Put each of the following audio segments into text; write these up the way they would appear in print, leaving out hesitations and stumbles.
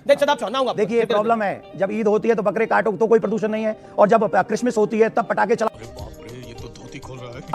देखिए प्रॉब्लम है, जब ईद होती है तो बकरे काटो तो कोई प्रदूषण नहीं है, और जब क्रिसमस होती है तब पटाखे चलाओ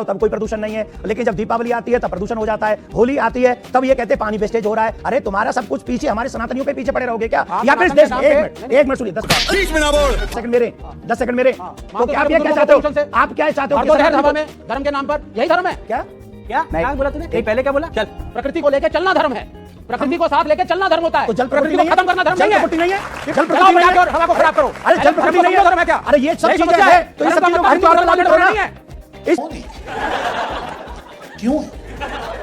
तब कोई प्रदूषण नहीं है, लेकिन जब दीपावली आती है तब प्रदूषण हो जाता है। होली आती है तब ये कहते हैं पानी वेस्टेज हो रहा है। अरे तुम्हारा सब कुछ पीछे हमारे सनातनियों के पीछे पड़े रहोगे क्या? या फिर देश एक मिनट सुनिए, 10 सेकंड मेरे, 10 सेकंड मेरे। तो क्या आप ये क्या चाहते हो? आप क्या चाहते हो? धर्म के नाम पर यही धर्म है क्या? क्या बोला तूने? पहले क्या बोला? चल, प्रकृति को लेकर चलना धर्म है, प्रकृति को साथ लेकर चलना धर्म होता है। तो जल प्रकृति को खत्म करना धर्म नहीं है। जल प्रकृति नहीं है, जल प्रकृति चलाओ नहीं बजा के है। और हवा को खराब करो। अरे जल प्रकृति नहीं है, धर्म है क्या? अरे ये सब यही चीजें समस्या हैं तो ये सब चीजों को हर त्योहार पे लागू करो ना। क्यों?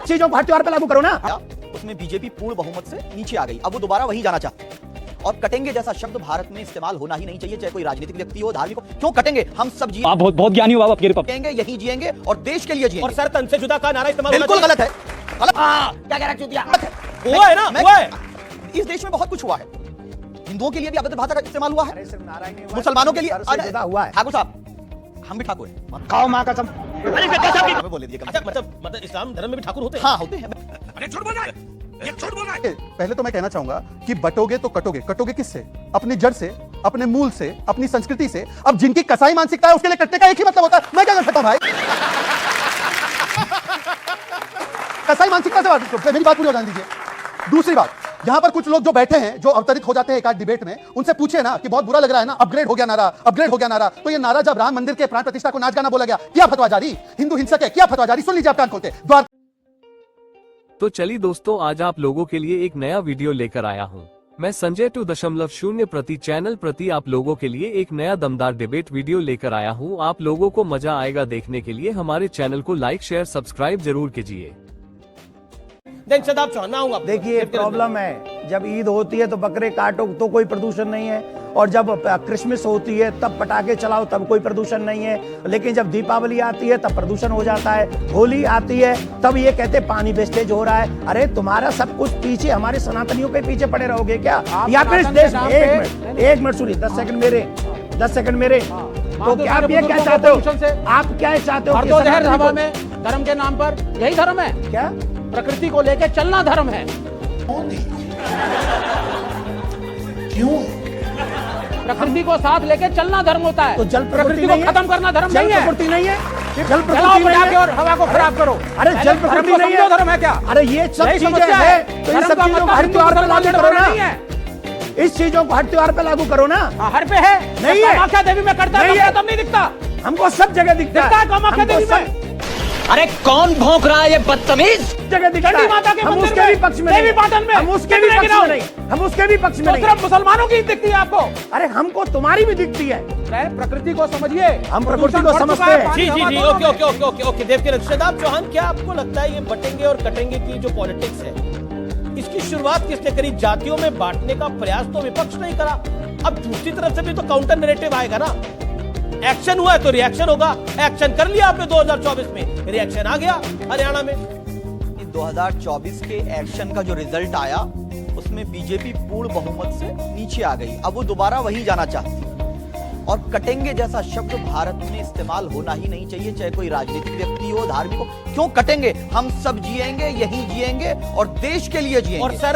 चीजों को हर त्योहार पे लागू करो ना। उसमें बीजेपी पूर्ण बहुमत से नीचे आ गई, अब वो दोबारा वही जाना चाहती है। और कटेंगे जैसा शब्द भारत में इस्तेमाल होना ही नहीं चाहिए, चाहे कोई राजनीतिक व्यक्ति हो, धार्मिक हो। क्यों कटेंगे? हम सब जिएंगे, आप बहुत ज्ञानी हो, आप जिएंगे, यही जिएंगे और देश के लिए जिएंगे। और सर तन से जुदा का नारा इस्तेमाल बिल्कुल गलत है, गलत। क्या कह रहा है चूतिया? हुआ है ना, हुआ है। इस देश में बहुत कुछ हुआ है। हिंदुओं के लिए भी अवैध भाषा का इस्तेमाल हुआ है, मुसलमानों के लिए हुआ है। ठाकुर साहब, हम भी ठाकुर हैं। खाओ माँ कसम। बोल दिया। मतलब इस्लाम धर्म में भी ठाकुर होते हैं? हाँ, होते हैं। पहले तो मैं कहना चाहूंगा कि बटोगे तो कटोगे। कटोगे किससे? अपनी जड़ से, अपने मूल से, अपनी संस्कृति से। अब जिनकी कसाई मानसिकता है उसके लिए कटने का एक ही मतलब होता है। मैं क्या कर सकता हूं भाई? कसाई मानसिकता से मेरी बात पूरी हो जाने दीजिए। दूसरी बात, यहां पर कुछ लोग जो बैठे हैं, जो अवतरित हो जाते हैं एक आध डिबेट में, उनसे पूछे ना कि बहुत बुरा लग रहा है ना, अपग्रेड हो गया नारा, अपग्रेड हो गया नारा। तो ये नारा जब राम मंदिर के प्राण प्रतिष्ठा को नाच गाना बोला गया, क्या फतवा जारी? हिंदू हिंसक है, क्या फतवा जारी? सुन लीजिए आप कान खोलते। तो चलिए दोस्तों, आज आप लोगों के लिए एक नया वीडियो लेकर आया हूं। मैं संजय 2.0 प्रति चैनल प्रति आप लोगों के लिए एक नया दमदार डिबेट वीडियो लेकर आया हूं। आप लोगों को मजा आएगा देखने के लिए। हमारे चैनल को लाइक शेयर सब्सक्राइब जरूर कीजिए। देखिए प्रॉब्लम है, जब ईद होती है तो बकरे काटो तो कोई प्रदूषण नहीं है, और जब क्रिसमस होती है तब पटाखे चलाओ तब कोई प्रदूषण नहीं है, लेकिन जब दीपावली आती है तब प्रदूषण हो जाता है। होली आती है तब ये कहते हैं पानी वेस्टेज हो रहा है। अरे तुम्हारा सब कुछ पीछे हमारे सनातनियों के पीछे पड़े रहोगे क्या? या फिर इस देश एक मिनट सुनिए, 10 सेकंड मेरे, 10 सेकंड मेरे। तो क्या आप ये क्या चाहते हो? आप क्या चाहते हो? धर्म के नाम पर यही धर्म है क्या? प्रकृति को लेकर चलना धर्म है। क्यों? प्रकृति को साथ लेकर चलना धर्म होता है। तो जल प्रकृति को खत्म करना धर्म नहीं है। जल प्रकृति नहीं है, जल चलाओ बजा के और हवा को खराब करो। अरे जल प्रकृति नहीं है, धर्म है क्या? अरे ये सब चीजें हैं तो इन सब चीजों को हर त्योहार पे लागू करो ना। इस चीजों को हर त्योहार पे लागू करो ना। हर पे है नहीं है, कामाख्या देवी में करता है तब नहीं दिखता। हमको सब जगह दिखता है कामाख्या देवी में। अरे कौन भौंक रहा है ये बदतमीज? जगह दिखता है। माता के हम उसके भी पक्ष में नहीं, हम उसके भी पक्ष में नहीं, हम उसके भी पक्ष में नहीं। सिर्फ मुसलमानों की दिखती है आपको? अरे हमको तुम्हारी भी दिखती है। प्रकृति को समझिए, हम प्रकृति को समझते हैं। जी जी जी, okay okay okay okay okay. Dev के रक्षादाब चौहान, क्या आपको लगता है ये बटेंगे और कटेंगे की जो पॉलिटिक्स है, इसकी शुरुआत किसने करी? जातियों में बांटने का प्रयास तो विपक्ष ने ही करा। अब दूसरी तरफ से भी तो काउंटर नैरेटिव आएगा ना। एक्शन हुआ है तो रिएक्शन होगा। एक्शन कर लिया आपने 2024 में, रिएक्शन आ गया हरियाणा में। 2024 के एक्शन का जो रिजल्ट आया उसमें बीजेपी पूर्ण बहुमत से नीचे आ गई, अब वो दोबारा वही जाना चाहती है। और कटेंगे जैसा शब्द भारत में इस्तेमाल होना ही नहीं चाहिए, चाहे कोई राजनीतिक व्यक्ति हो, धार्मिक हो। क्यों कटेंगे? हम सब जिएंगे, यही जिएंगे और देश के लिए जिएंगे। और सर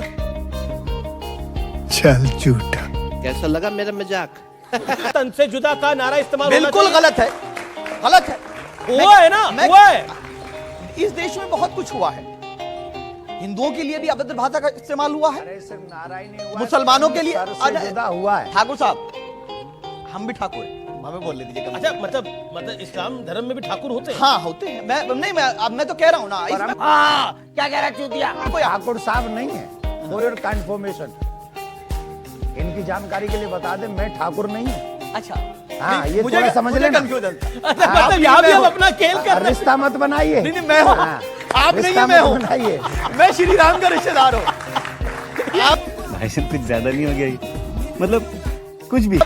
चल झूठा। कैसा लगा मेरा मजाक? तन से जुदा का नारा इस्तेमाल बिल्कुल गलत है, गलत है। हुआ है ना, हुआ है। इस देश में बहुत कुछ हुआ है। हिंदुओं के लिए भी अवैध भाषा का इस्तेमाल हुआ है, मुसलमानों के लिए हुआ है। ठाकुर साहब, हम भी ठाकुर हैं, हमें बोलने दीजिए। अच्छा, मतलब इस्लाम धर्म में भी ठाकुर होते हैं? हाँ, होते हैं। मैं तो कह रहा हूँ ना। क्या कह रहा है चूतिया? कोई ठाकुर साहब नहीं है। फॉर योर कंफर्मेशन, इनकी जानकारी के लिए बता दें, मैं ठाकुर नहीं हूँ। अच्छा, हाँ, ये थोड़ा समझ लेना। मतलब यहाँ भी हम अपना खेल कर रहे हैं। रिश्ता मत बनाइए। नहीं, मैं हूँ, आप नहीं है, मैं हूँ। मैं श्री राम का रिश्तेदार हूँ। आप भाई कुछ ज्यादा नहीं हो गया ये? मतलब कुछ भी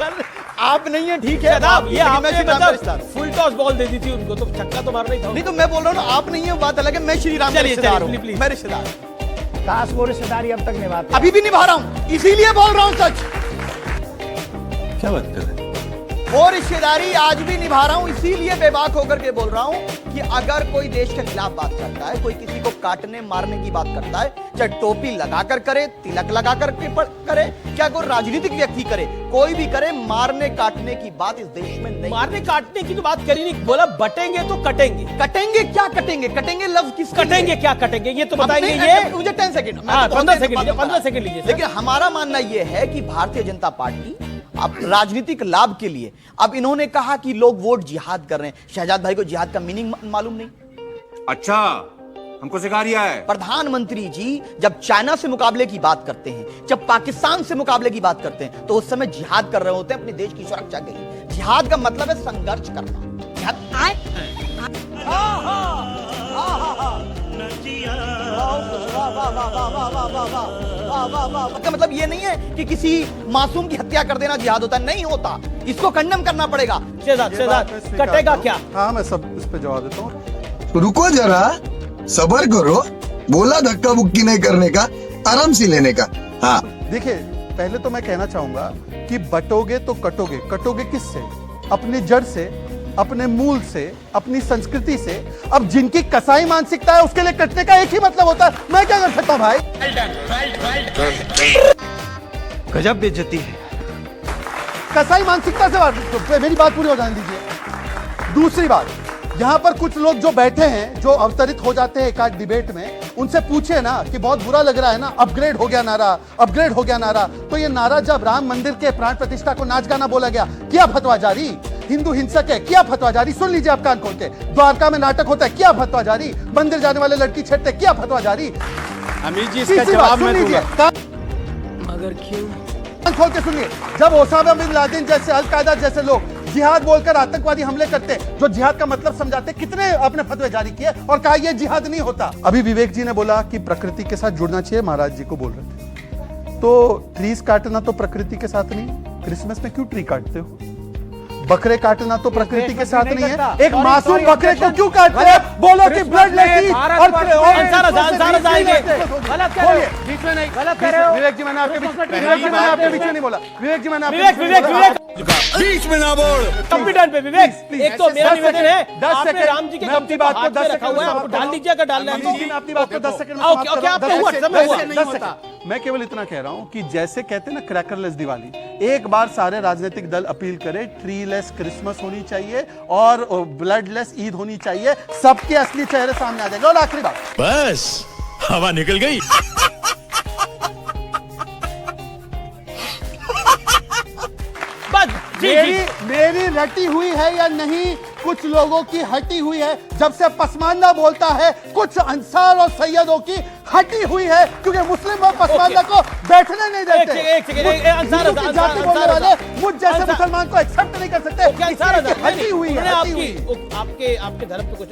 आप नहीं है, ठीक है। ये आपने फुल टॉस बॉल दे दी थी उनको, तो छक्का तो मारना ही था। नहीं तो मैं बोल रहा हूँ ना, आप नहीं है, बात अलग है। मैं श्री राम का रिश्तेदार हूँ, मैं रिश्तेदार। काश वो रिश्तेदारी अब तक निभाते। अभी भी निभा रहा हूँ, इसीलिए बोल रहा हूँ सच। क्या बात कर रहे हैं? वो रिश्तेदारी आज भी निभा रहा हूँ, इसीलिए बेबाक होकर के बोल रहा हूँ कि अगर कोई देश के खिलाफ बात करता है, कोई किसी को काटने मारने की बात करता है, चाहे टोपी लगाकर करे, तिलक लगाकर करे, क्या कोई राजनीतिक व्यक्ति करे, कोई भी करे, मारने काटने की बात इस देश में नहीं। मारने काटने की तो बात करी नहीं, बोला बटेंगे तो कटेंगे। कटेंगे क्या कटेंगे? कटेंगे लफ्ज किस कटेंगे क्या कटेंगे ये तो बताएंगे। नहीं, ये मुझे 10 सेकंड, 15 सेकंड लीजिए, 15 सेकंड लीजिए। लेकिन हमारा मानना यह है कि भारतीय जनता पार्टी अब राजनीतिक लाभ के लिए, अब इन्होंने कहा कि लोग वोट जिहाद कर रहे हैं। शहजाद भाई को जिहाद का मीनिंग मालूम नहीं। अच्छा, हमको सिखा रिया है। प्रधानमंत्री जी जब चाइना से मुकाबले की बात करते हैं, जब पाकिस्तान से मुकाबले की बात करते हैं, तो उस समय जिहाद कर रहे होते हैं अपने देश की सुरक्षा के लिए। जिहाद का मतलब है संघर्ष करना। का मतलब ये नहीं है कि किसी मासूम की हत्या कर देना जिहाद होता है, नहीं होता। इसको कंडम करना पड़ेगा। शहजाद कटेगा क्या? हाँ, मैं सब इस पे जवाब देता हूँ। रुको जरा, सबर करो। बोला धक्का बुक्की नहीं करने का, आराम से लेने का। हाँ, देखिए, पहले तो मैं कहना चाहूंगा कि बटोगे तो कटोगे। कटोगे किससे? अपनी जड़ से, अपने मूल से, अपनी संस्कृति से। अब जिनकी कसाई मानसिकता है उसके लिए कटने का एक ही मतलब होता है। मैं क्या कर सकता हूं भाई? गजब बेइज्जती है। कसाई मानसिकता से तो मेरी बात पूरी हो जाने दीजिए। दूसरी बात, यहां पर कुछ लोग जो बैठे हैं, जो अवतरित हो जाते हैं एक आध डिबेट में, उनसे पूछे ना कि बहुत बुरा लग रहा है ना, अपग्रेड हो गया नारा, अपग्रेड हो गया नारा। तो ये नारा जब राम मंदिर के प्राण प्रतिष्ठा को नाच गाना बोला गया, किया फतवा जारी। हिंदू हिंसक है, किया फतवा जारी। सुन लीजिए आप कान खोल के। द्वारका में नाटक होता है, किया फतवा जारी। मंदिर जाने वाले लड़की छेड़ते, किया फतवा जारी। अमीर जी, इसका जवाब मैं दूंगा। मगर क्यों? कान खोल के सुनिए। जब ओसामा बिन लादेन जैसे, अल-कायदा जैसे लोग जिहाद बोलकर आतंकवादी हमले करते, जो जिहाद का मतलब समझाते, कितने अपने फतवे जारी किए और कहा यह जिहाद नहीं होता। अभी विवेक जी ने बोला कि प्रकृति के साथ जुड़ना चाहिए, महाराज जी को बोल रहे थे। तो ट्रीज काटना तो प्रकृति के साथ नहीं। क्रिसमस में क्यों ट्री काटते हो? बकरे काटना तो प्रकृति के साथ नहीं है। एक मासूम बकरे को क्यों काटते हैं? बोलो कि ब्लडलेस बीच में नहीं, गलत कह रहे हो। विवेक जी, मैंने आपके बीच में नहीं बोला। विवेक जी, मैंने विवेक बीच में ना बोल। कंप्यूटर पे विवेक, एक तो मेरा निवेदन है, 10 आपने सेकंड, राम जी के मैं कब्जे अपनी को बात को हाथ 10 में रखा हुआ है, सेकंड आपको डाल दीजिए अगर डालना है अमीर जी, मैं अपनी बात को 10 सेकंड में ओके, समाप्त ओके, आप कर रहा हूं। हुआ, समय हुआ। 10 सेकंड। मैं केवल इतना कह रहा हूं कि जैसे कहते हैं ना क्रैकरलेस दिवाली, एक बार सारे राजनीतिक दल अपील करें, ट्रीलेस क्रिसमस होनी चाहिए और ब्लडलेस ईद होनी चाहिए। सबके असली चेहरे सामने आ जाएंगे। और आखिरी बात, बस हवा निकल गई। मेरी रटी हुई है या नहीं, कुछ लोगों की हटी हुई है। जब से पसमानदा बोलता है, कुछ अंसार और सैयदों की हटी हुई है, क्योंकि मुस्लिम और पसमानदा को बैठने नहीं देते। अंसार हिंदू की जाति बोलने वाले मुझ जैसे मुसलमान को एक्सेप्ट नहीं कर सकते। हटी हुई है, हटी हुई है। आपके धर्म पे कुछ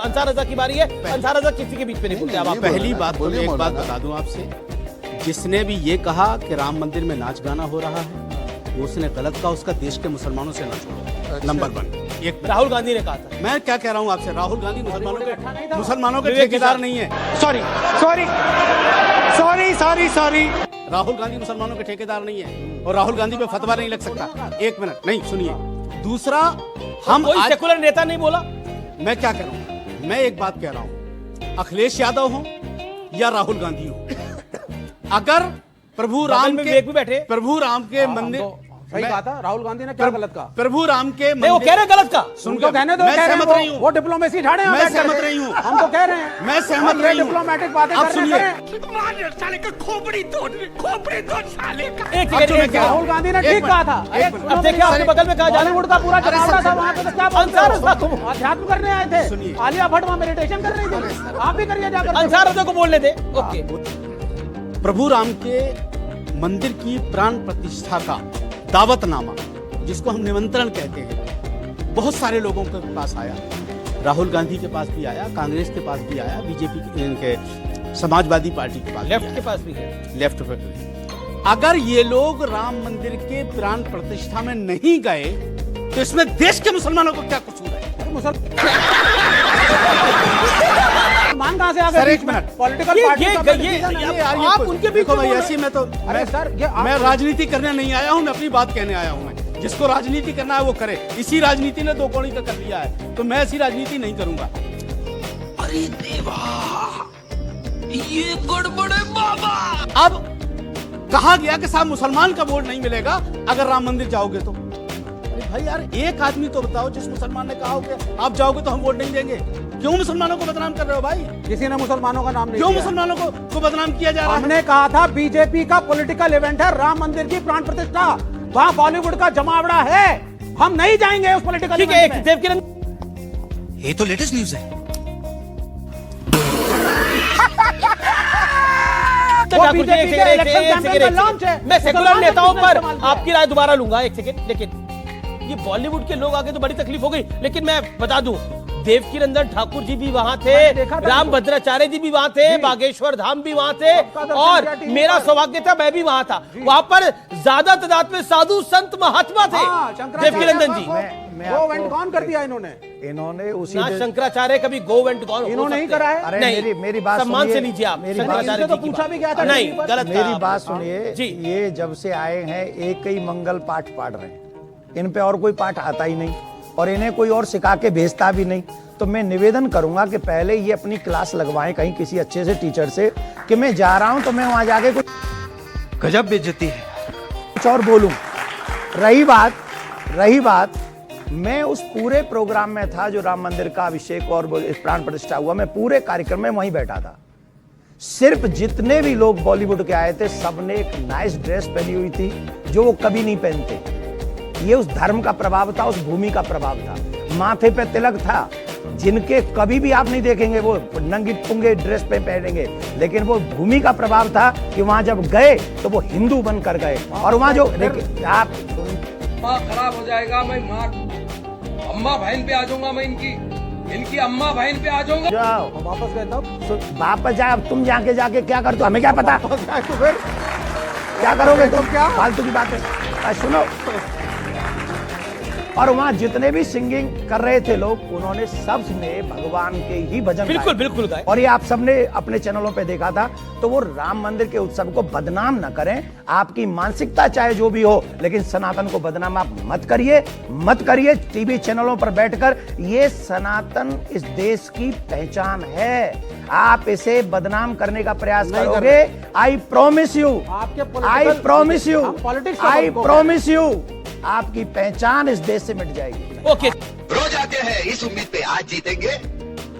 अंसार रजा की बारी है। अंसार रजा किसी के बीच में नहीं बोलते। अब आप पहली बात तो एक बात बता दूं आपसे, जिसने भी ये कहा कि राम मंदिर में नाच गाना हो रहा है, उसने गलत कहा। उसका देश के मुसलमानों से ना जोड़ो। नंबर 1। एक राहुल गांधी ने कहा था। मैं क्या कह रहा हूं आपसे, राहुल गांधी मुसलमानों के ठेकेदार नहीं है। सॉरी। राहुल गांधी मुसलमानों के ठेकेदार नहीं है और राहुल गांधी पे फतवा नहीं लग सकता। एक मिनट, नहीं सुनिए। दूसरा, हम कोई सेकुलर नेता नहीं बोला। मैं क्या कह रहा हूं, मैं एक बात कह रहा हूं, अखिलेश यादव हो या राहुल गांधी हो, अगर प्रभु राम के मंदिर, सही कहा था। राहुल गांधी ने क्या गलत कहा? प्रभु राम के मंदिर, वो कह रहे गलत का। सुनको कहने दो, मैं सहमत नहीं हूं। वो डिप्लोमेसी ठाड़े हैं, मैं सहमत नहीं हूं। हम तो कह रहे हैं, मैं सहमत नहीं हूं। डिप्लोमेटिक बातें अब कर सुनिए, रहे हैं। राहुल गांधी ने ठीक कहा था। अब देखिए आपके बगल में कहा बॉलीवुड का पूरा चुनाव था, वहाँ पे तो क्या अध्यात्म करने आए थे। आलिया भट्ट वहाँ मेडिटेशन कर रही थी। आप भी करिए जाकर। अंसार रजा को बोलने दे। ओके। प्रभु राम के मंदिर की प्राण प्रतिष्ठा का दावतनामा, जिसको हम निमंत्रण कहते हैं, बहुत सारे लोगों के पास आया। राहुल गांधी के पास भी आया, कांग्रेस के पास भी आया, बीजेपी के समाजवादी पार्टी के पास, लेफ्ट के पास भी है। लेफ्ट पे भी। अगर ये लोग राम मंदिर के प्राण प्रतिष्ठा में नहीं गए तो इसमें देश के मुसलमानों को क्या कसूर है? मान कहां से आ गए? सर, एक मिनट। पॉलिटिकल पार्टी आप उनके बीच में ऐसी मैं तो अरे सर, मैं राजनीति करने नहीं आया हूं, मैं अपनी बात कहने आया हूं। मैं जिसको राजनीति करना है वो करे। इसी राजनीति ने दो कौड़ी का कर लिया है, तो मैं ऐसी राजनीति नहीं करूंगा। अब कहा गया कि साहब मुसलमान का वोट नहीं मिलेगा अगर राम मंदिर जाओगे तो। अरे भाई यार, एक आदमी तो बताओ जिस मुसलमान ने कहा हो कि आप जाओगे तो हम वोट नहीं देंगे। क्यों मुसलमानों को बदनाम कर रहे हो भाई? किसी ने मुसलमानों का नाम नहीं क्यों लिया। मुसलमानों को बदनाम किया जा रहा है? हमने कहा था बीजेपी का पॉलिटिकल इवेंट है राम मंदिर की प्राण प्रतिष्ठा, वहां बॉलीवुड का जमावड़ा है, हम नहीं जाएंगे उस पॉलिटिकल ठीक है, इवेंट में। देवकिरण ये तो लेटेस्ट न्यूज है। वो बीजेपी के इलेक्शन कैंपेन का लॉन्च है। मैं सेकुलर मुसलमान नेताओं ने पर इस्तेमाल किया। आपकी राय दोबारा लूंगा, एक सेकंड। लेकिन ये बॉलीवुड के लोग आगे तो बड़ी तकलीफ हो गई, लेकिन मैं बता दूं देवकीनंदन ठाकुर जी भी वहां थे, मैंने देखा था राम उनको। भद्राचार्य जी भी वहां थे, बागेश्वर धाम भी वहां थे, सबका दर्शन और किया टीवी मेरा पर। सौभाग्य था मैं भी वहां था। वहां पर ज्यादा तादाद में साधु संत महात्मा थे। हाँ, शंकराचार्य देवकीनंदन जी मैं वो आपको- वेंट कौन कर दिया इन्होंने? इन्होंने उसी ना दिन- शंकराचार्य कभी गो वेंट गॉन इन्होंने ही करा है? अरे नहीं, मेरी बात सम्मान से सुनिए, लीजिए आप मेरी शंकराचार्य बात- इनसे जी तो की पूछा बात। भी गया था नहीं, टीवी पर। गलत मेरी कहा बात आपने। सुनिए, जी। ये जब से आए हैं एक ही मंगल पाठ पढ़ रहे हैं, इन पे और कोई पाठ आता ही नहीं और इन्हें कोई और सिखा के भेजता भी नहीं। तो मैं निवेदन करूंगा कि पहले ये अपनी क्लास लगवाएं कहीं किसी अच्छे से टीचर से कि मैं जा रहा हूं तो मैं वहां जाके कुछ गजब बेइज्जती है। और बोलूं। रही बात मैं उस पूरे प्रोग्राम में था जो राम मंदिर का अभिषेक और प्राण प्रतिष्ठा हुआ, मैं पूरे कार्यक्रम में वहीं बैठा था। सिर्फ जितने भी लोग बॉलीवुड के आए थे सबने एक नाइस ड्रेस पहनी हुई थी जो वो कभी नहीं पहनते। ये उस धर्म का प्रभाव था, उस भूमि का प्रभाव था। माथे पे तिलक था, जिनके कभी भी आप नहीं देखेंगे वो नंगी पुंगे ड्रेस पे पहनेंगे, लेकिन वो भूमि का प्रभाव था कि वहां जब गए तो वो हिंदू बनकर गए। और वहां जो आप खराब हो जाएगा, मैं माँ अम्मा बहन पे आ जाऊंगा, मैं इनकी अम्मा बहन पे आ जाऊंगा। जाओ वापस गए तब वापस जाए, अब तुम जाके क्या करते हो हमें क्या पता, तो फिर क्या करोगे तुम, क्या? फालतू की बातें। सुनो, और वहां जितने भी सिंगिंग कर रहे थे लोग, उन्होंने सबने भगवान के ही भजन बिल्कुल गाए। बिल्कुल गाए। और ये आप सबने अपने चैनलों पे देखा था। तो वो राम मंदिर के उत्सव को बदनाम न करें। आपकी मानसिकता चाहे जो भी हो, लेकिन सनातन को बदनाम आप मत करिए टीवी चैनलों पर बैठकर। ये सनातन इस देश की पहचान है, आप इसे बदनाम करने का प्रयास करोगे, I promise you, I promise you, I promise you, आपकी पहचान इस देश से मिट जाएगी। ओके, रोज आते हैं इस उम्मीद पे आज जीतेंगे,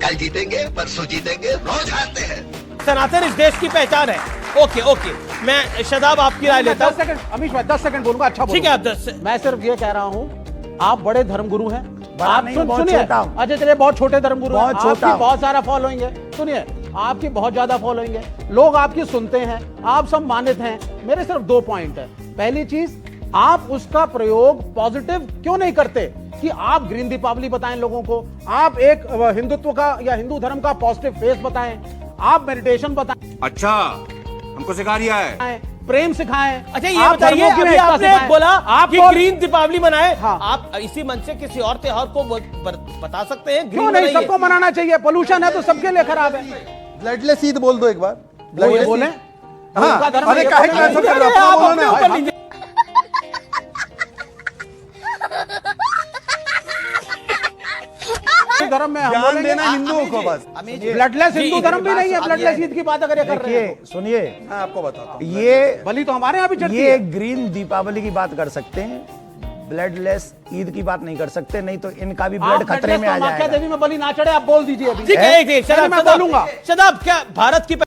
कल जीतेंगे, परसों जीतेंगे, रोज हारते हैं। सनातन इस देश की पहचान है। ओके, मैं शदाब आपकी राय लेता 10 हूं। सेकंड अमीश भाई 10 सेकंड बोलूंगा। अच्छा ठीक है, आप 10 मैं सिर्फ ये कह रहा हूँ आप बड़े धर्मगुरु हैं। बड़ा आप नहीं, बहुत सुनिए, छोटा हूं। अच्छा चलिए बहुत छोटे धर्मगुरु हैं, बहुत छोटा आपकी हूं। बहुत सारा फॉलोइंग है। सुनिए, आपकी बहुत ज्यादा फॉलोइंग है, लोग आपकी सुनते हैं, आप सम्मानित हैं। मेरे सिर्फ 2 पॉइंट है। पहली चीज, आप उसका प्रयोग पॉजिटिव क्यों नहीं करते कि आप ग्रीन दीपावली बताएं लोगों को, आप एक हिंदुत्व का या हिंदू धर्म का पॉजिटिव फेस बताएं, आप मेडिटेशन बताएं, अच्छा हमको सिखा रिया है। प्रेम सिखाएं। अच्छा ये आप बताइए, धर्मों की अभी एकता आपने सिखाएं। बोला आप कि बोल- ग्रीन दीपावली मनाए। हाँ। आप इसी मन से किसी और त्योहार को बता सकते हैं क्यों ग्रीन नहीं, मनाइए। सबको मनाना चाहिए। पोल्यूशन है तो सबके लिए खराब है। ब्लडलेस ईद बोल दो एक बार। वो ये बोले हाँ, उनका धर्म अरे ये काहे बताइए। कैंसिल कर रहे हो? अरे, अपना आप बोलो अपने ना। ऊपर लीजिए। धर्म में हम ज्ञान बोलेंगे देना हिंदुओं को बस। ब्लडलेस हिंदू धर्म भी नहीं है। अब ब्लडलेस ये- ईद की बात अगर ये कर रहे हैं देखिए सुनिए, मैं आपको बताता हूँ। ये बलि तो हमारे यहाँ भी चढ़ती ये है। ग्रीन दीपावली की बात कर सकते हैं, ब्लडलेस ईद की बात नहीं कर सकते, नहीं तो इनका भी आप ब्लड खतरे में आ कामाख्या जाएगा। देवी में बलि ना चढ़े, आप बोल दीजिए अभी। ठीक है, मैं बोलूंगा। शदाब क्या भारत की